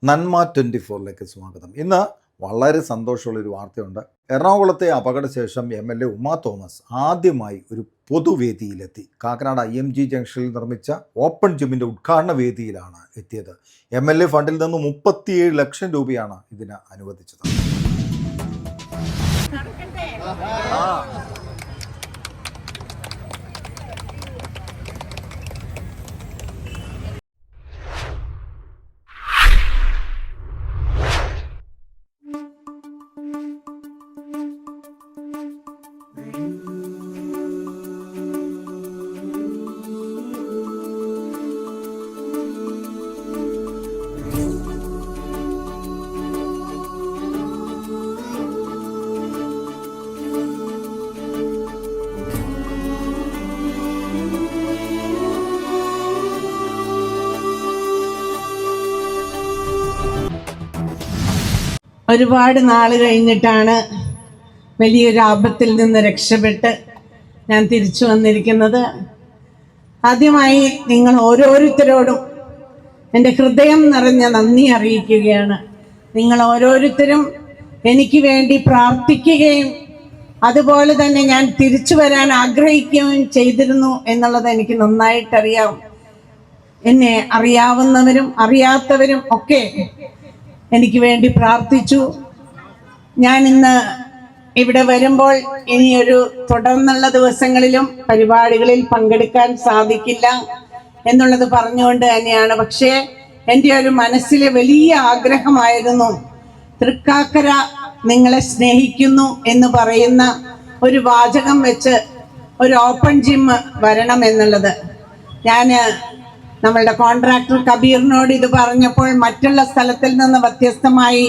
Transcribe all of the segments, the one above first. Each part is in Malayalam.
നന്മ 24 സ്വാഗതം. ഇന്ന് വളരെ സന്തോഷമുള്ളൊരു വാർത്തയുണ്ട്. എറണാകുളത്തെ അപകടശേഷം MLA ഉമാ തോമസ് ആദ്യമായി ഒരു പൊതുവേദിയിലെത്തി. കാക്കനാട് IMG ജംഗ്ഷനിൽ നിർമ്മിച്ച ഓപ്പൺ ജിമ്മിൻ്റെ ഉദ്ഘാടന വേദിയിലാണ് എത്തിയത്. MLA ഫണ്ടിൽ നിന്ന് 37 ലക്ഷം രൂപയാണ് ഇതിന് അനുവദിച്ചത്. ഒരുപാട് നാൾ കഴിഞ്ഞിട്ടാണ് വലിയൊരു ആപത്തിൽ നിന്ന് രക്ഷപ്പെട്ട് ഞാൻ തിരിച്ചു വന്നിരിക്കുന്നത്. ആദ്യമായി നിങ്ങൾ ഓരോരുത്തരോടും എൻ്റെ ഹൃദയം നിറഞ്ഞ നന്ദി അറിയിക്കുകയാണ്. നിങ്ങൾ ഓരോരുത്തരും എനിക്ക് വേണ്ടി പ്രാർത്ഥിക്കുകയും അതുപോലെ തന്നെ ഞാൻ തിരിച്ചു വരാൻ ആഗ്രഹിക്കുകയും ചെയ്തിരുന്നു എന്നുള്ളത് എനിക്ക് നന്നായിട്ടറിയാം. എന്നെ അറിയാവുന്നവരും അറിയാത്തവരും ഒക്കെ എനിക്ക് വേണ്ടി പ്രാർത്ഥിച്ചു. ഞാൻ ഇന്ന് ഇവിടെ വരുമ്പോൾ ഇനിയൊരു തുടർന്നുള്ള ദിവസങ്ങളിലും പരിപാടികളിൽ പങ്കെടുക്കാൻ സാധിക്കില്ല എന്നുള്ളത് പറഞ്ഞുകൊണ്ട് തന്നെയാണ്. പക്ഷേ എൻ്റെ ഒരു മനസ്സിലെ വലിയ ആഗ്രഹമായിരുന്നു തൃക്കാക്കര നിങ്ങളെ സ്നേഹിക്കുന്നു എന്ന് പറയുന്ന ഒരു വാചകം വെച്ച് ഒരു ഓപ്പൺ ജിം വരണം എന്നുള്ളത്. ഞാൻ നമ്മളുടെ കോൺട്രാക്ടർ കബീറിനോട് ഇത് പറഞ്ഞപ്പോൾ മറ്റുള്ള സ്ഥലത്തിൽ നിന്ന് വ്യത്യസ്തമായി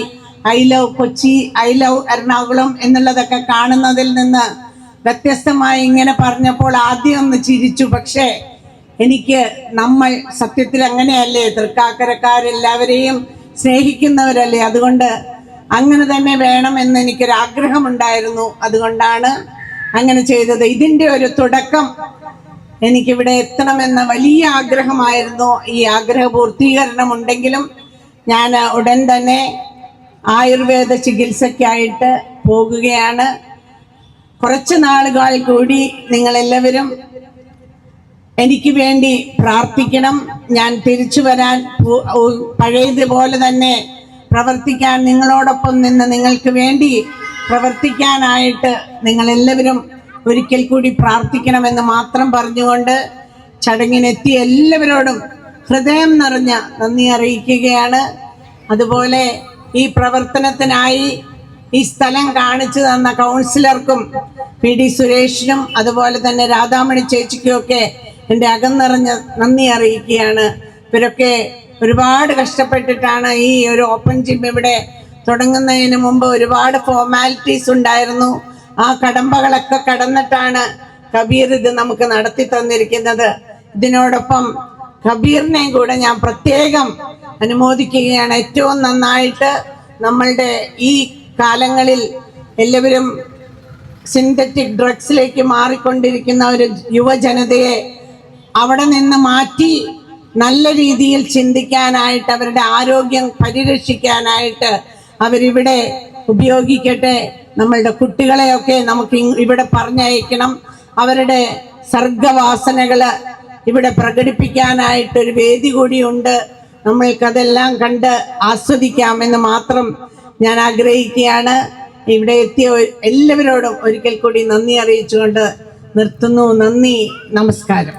I love Kochi, I love Ernakulam എന്നുള്ളതൊക്കെ കാണുന്നതിൽ നിന്ന് വ്യത്യസ്തമായി ഇങ്ങനെ പറഞ്ഞപ്പോൾ ആദ്യം ഒന്ന് ചിരിച്ചു. പക്ഷേ എനിക്ക് നമ്മൾ സത്യത്തിൽ അങ്ങനെയല്ലേ, തൃക്കാക്കരക്കാരെല്ലാവരെയും സ്നേഹിക്കുന്നവരല്ലേ, അതുകൊണ്ട് അങ്ങനെ തന്നെ വേണമെന്ന് എനിക്കൊരാഗ്രഹമുണ്ടായിരുന്നു. അതുകൊണ്ടാണ് അങ്ങനെ ചെയ്തത്. ഇതിൻ്റെ ഒരു തുടക്കം എനിക്കിവിടെ എത്തണമെന്ന വലിയ ആഗ്രഹമായിരുന്നു. ഈ ആഗ്രഹ പൂർത്തീകരണം ഉണ്ടെങ്കിലും ഞാൻ ഉടൻ തന്നെ ആയുർവേദ ചികിത്സയ്ക്കായിട്ട് പോകുകയാണ്. കുറച്ച് നാളുകൾ കൂടി നിങ്ങളെല്ലാവരും എനിക്ക് വേണ്ടി പ്രാർത്ഥിക്കണം. ഞാൻ തിരിച്ചു വരാൻ പഴയതുപോലെ തന്നെ പ്രവർത്തിക്കാൻ, നിങ്ങളോടൊപ്പം നിന്ന് നിങ്ങൾക്ക് വേണ്ടി പ്രവർത്തിക്കാനായിട്ട് നിങ്ങളെല്ലാവരും ഒരിക്കൽ കൂടി പ്രാർത്ഥിക്കണമെന്ന് മാത്രം പറഞ്ഞുകൊണ്ട് ചടങ്ങിനെത്തിയ എല്ലാവരോടും ഹൃദയം നിറഞ്ഞ നന്ദി അറിയിക്കുകയാണ്. അതുപോലെ ഈ പ്രവർത്തനത്തിനായി ഈ സ്ഥലം കാണിച്ചു തന്ന കൗൺസിലർക്കും PD സുരേഷിനും അതുപോലെ തന്നെ രാധാമണി ചേച്ചിക്കുമൊക്കെ എൻ്റെ അകം നിറഞ്ഞ നന്ദി അറിയിക്കുകയാണ്. ഇവരൊക്കെ ഒരുപാട് കഷ്ടപ്പെട്ടിട്ടാണ് ഈ ഒരു ഓപ്പൺ ജിം ഇവിടെ തുടങ്ങുന്നതിന് മുമ്പ് ഒരുപാട് ഫോർമാലിറ്റീസ് ഉണ്ടായിരുന്നു. ആ കടമ്പകളൊക്കെ കടന്നിട്ടാണ് കബീർ ഇത് നമുക്ക് നടത്തി തന്നിരിക്കുന്നത്. ഇതിനോടൊപ്പം കബീറിനെയും കൂടെ ഞാൻ പ്രത്യേകം അനുമോദിക്കുകയാണ്. ഏറ്റവും നന്നായിട്ട് നമ്മളുടെ ഈ കാലങ്ങളിൽ എല്ലാവരും സിന്തറ്റിക് ഡ്രഗ്സിലേക്ക് മാറിക്കൊണ്ടിരിക്കുന്ന ഒരു യുവജനതയെ അവിടെ നിന്ന് മാറ്റി നല്ല രീതിയിൽ ചിന്തിക്കാനായിട്ട്, അവരുടെ ആരോഗ്യം പരിരക്ഷിക്കാനായിട്ട് അവരിവിടെ ഉപയോഗിക്കട്ടെ. നമ്മളുടെ കുട്ടികളെയൊക്കെ നമുക്ക് ഇവിടെ പറഞ്ഞയക്കണം. അവരുടെ സർഗവാസനകള് ഇവിടെ പ്രകടിപ്പിക്കാനായിട്ടൊരു വേദി കൂടിയുണ്ട്. നമ്മൾക്കതെല്ലാം കണ്ട് ആസ്വദിക്കാമെന്ന് മാത്രം ഞാൻ ആഗ്രഹിക്കുകയാണ്. ഇവിടെ എത്തിയ എല്ലാവരോടും ഒരിക്കൽ കൂടി നന്ദി അറിയിച്ചുകൊണ്ട് നിർത്തുന്നു. നന്ദി, നമസ്കാരം.